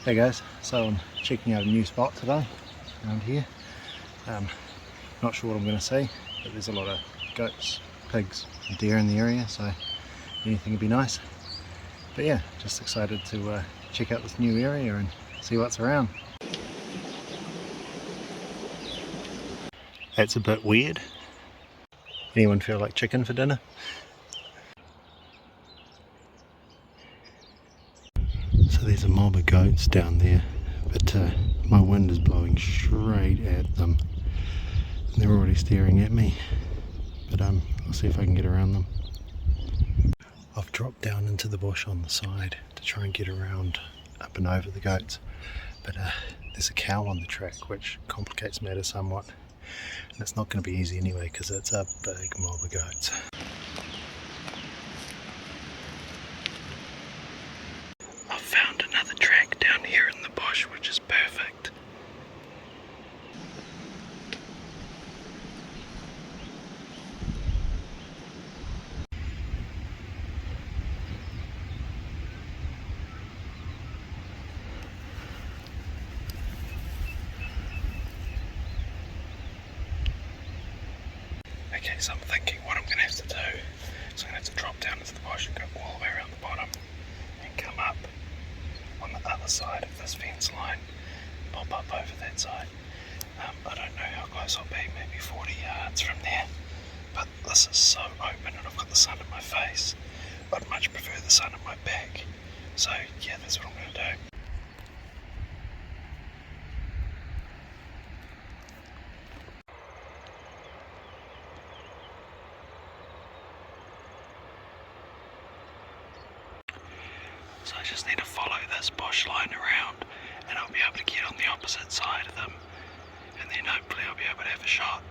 Hey guys, so I'm checking out a new spot today around here. Not sure what I'm going to see, but there's a lot of goats, pigs and deer in the area, so anything would be nice. But yeah, just excited to check out this new area and see what's around. That's a bit weird. Anyone feel like chicken for dinner? So there's a mob of goats down there, but my wind is blowing straight at them. And they're already staring at me, but I'll see if I can get around them. I've dropped down into the bush on the side to try and get around up and over the goats, but there's a cow on the track, which complicates matters somewhat. And it's not going to be easy anyway because it's a big mob of goats. I've found another track down here in the bush, which is perfect. Okay, so I'm thinking what I'm going to have to do is I'm going to have to drop down into the bush and go all the way around the bottom and come up on the other side of this fence line, pop up over that side. I don't know how close I'll be, maybe 40 yards from there, but this is so open and I've got the sun in my face. I'd much prefer the sun in my back, so yeah, that's what I'm going to do. So I just need to follow this bush line around and I'll be able to get on the opposite side of them, and then hopefully I'll be able to have a shot.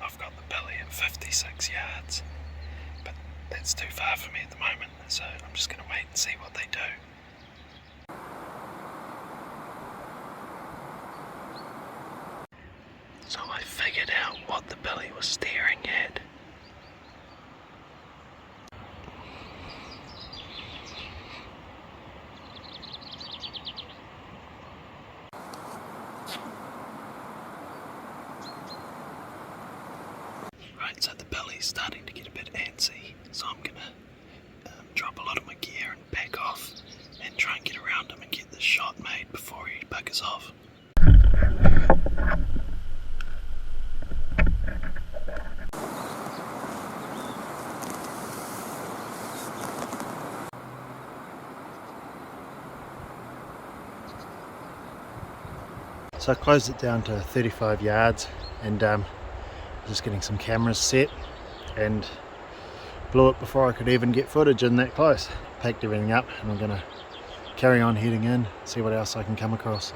I've got the belly at 56 yards, but that's too far for me at the moment, so I'm just going to wait and see what they do. So I figured out what the belly was staring at. Right, so the belly's starting to get a bit antsy, so I'm gonna drop a lot of my gear and back off and try and get around him and get this shot made before he buggers off. So I closed it down to 35 yards and just getting some cameras set, and blew it before I could even get footage in that close. Packed everything up and I'm going to carry on heading in, see what else I can come across.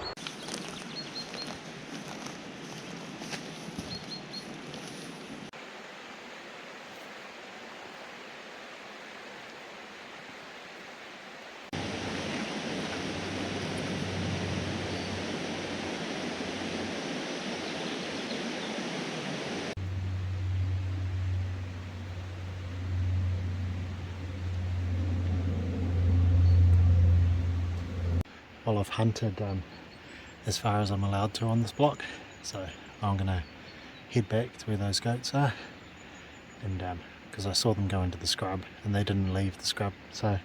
Well, I've hunted as far as I'm allowed to on this block, so I'm going to head back to where those goats are, and because I saw them go into the scrub and they didn't leave the scrub, so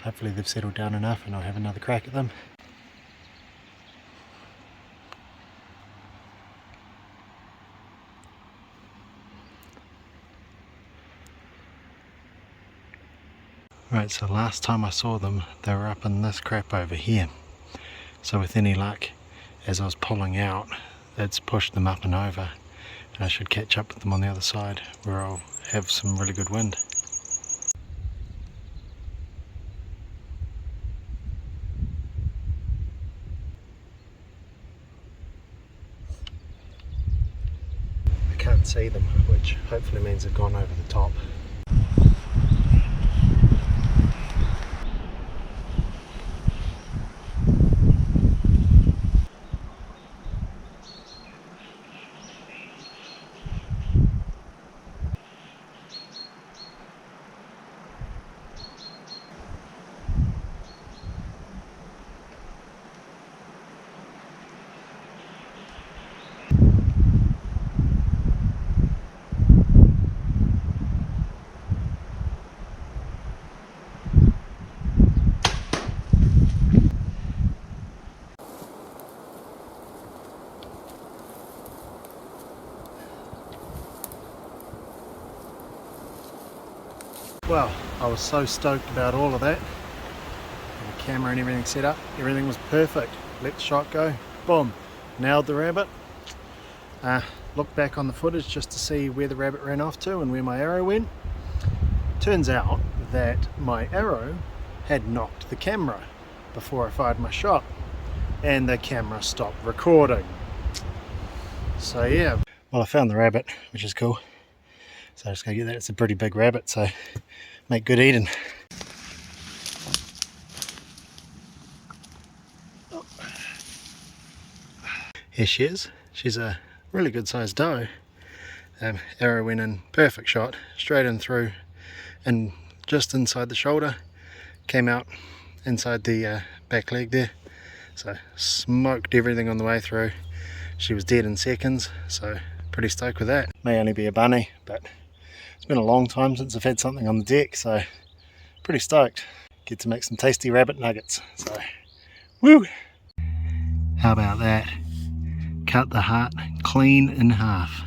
hopefully they've settled down enough and I'll have another crack at them. Right, so last time I saw them, they were up in this crap over here. So with any luck, as I was pulling out, it's pushed them up and over, and I should catch up with them on the other side where I'll have some really good wind. I can't see them, which hopefully means they've gone over the top. Well, I was so stoked about all of that. The camera and everything set up, everything was perfect. Let the shot go, boom, nailed the rabbit. Looked back on the footage just to see where the rabbit ran off to and where my arrow went. Turns out that my arrow had knocked the camera before I fired my shot, and the camera stopped recording. So yeah, well, I found the rabbit, which is cool. So I just gotta get that. It's a pretty big rabbit, so make good eating. Here she is. She's a really good sized doe. Arrow went in, perfect shot, straight in through, and just inside the shoulder, came out inside the back leg there. So smoked everything on the way through. She was dead in seconds, so pretty stoked with that. May only be a bunny, but it's been a long time since I've had something on the deck, so pretty stoked. Get to make some tasty rabbit nuggets, so woo! How about that? Cut the heart clean in half.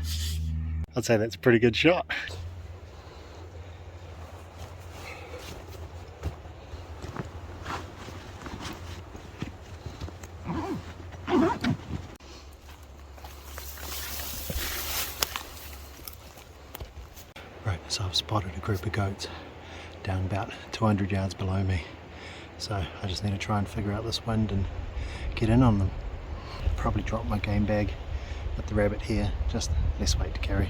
I'd say that's a pretty good shot. Right, so I've spotted a group of goats down about 200 yards below me. So I just need to try and figure out this wind and get in on them. Probably drop my game bag with the rabbit here, just less weight to carry,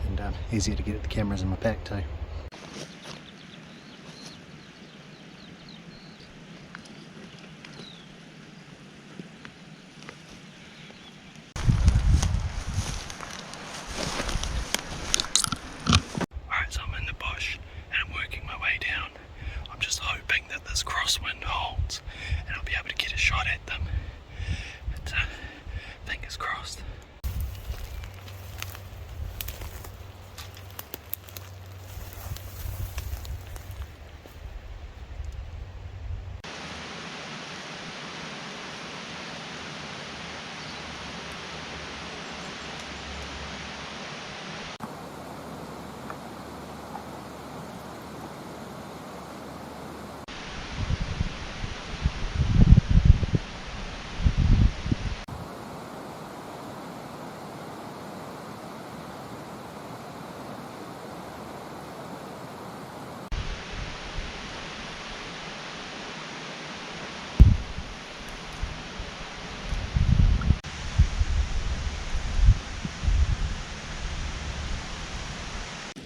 and easier to get at the cameras in my pack too. Alright, so I'm in the bush and I'm working my way down. I'm just hoping that this crosswind holds and I'll be able to get a shot at them. But fingers crossed.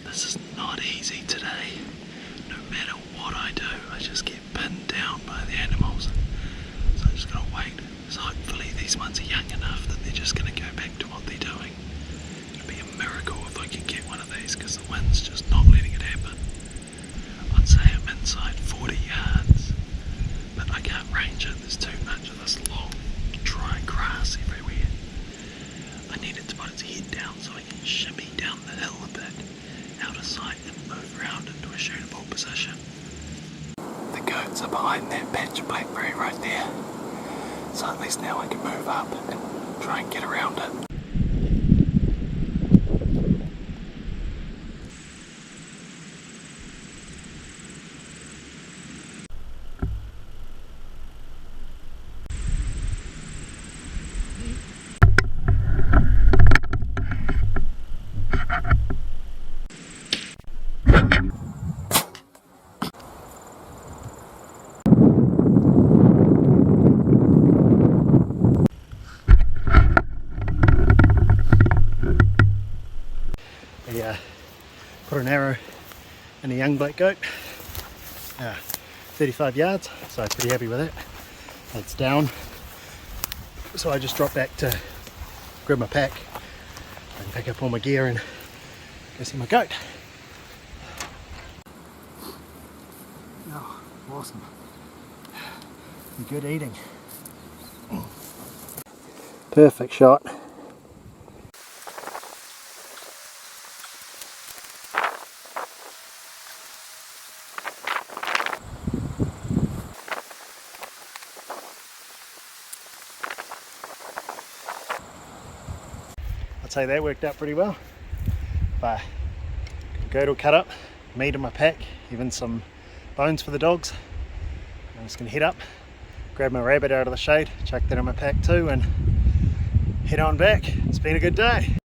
This is not easy today. No matter what I do, I just get pinned down by the animals. So I'm just gonna wait. So hopefully these ones are young enough that they're just gonna go back to what they're doing. It'd be a miracle if I can get one of these, because the wind's just not letting it happen. I'd say I'm inside 40 yards, but I can't range it. There's too much of this long, dry grass everywhere. I need it to put its head down so I can shimmy down the hill a bit, out of sight, and move around into a shootable position. The goats are behind that patch of blackberry right there, so at least now I can move up and try and get around it. Put an arrow in a young black goat, 35 yards, so pretty happy with it. It's down, so I just dropped back to grab my pack and pick up all my gear and go see my goat. Oh, awesome. Good eating. Perfect shot. I'd say that worked out pretty well. But goat all cut up, meat in my pack, even some bones for the dogs. I'm just gonna head up, grab my rabbit out of the shade, chuck that in my pack too, and head on back. It's been a good day.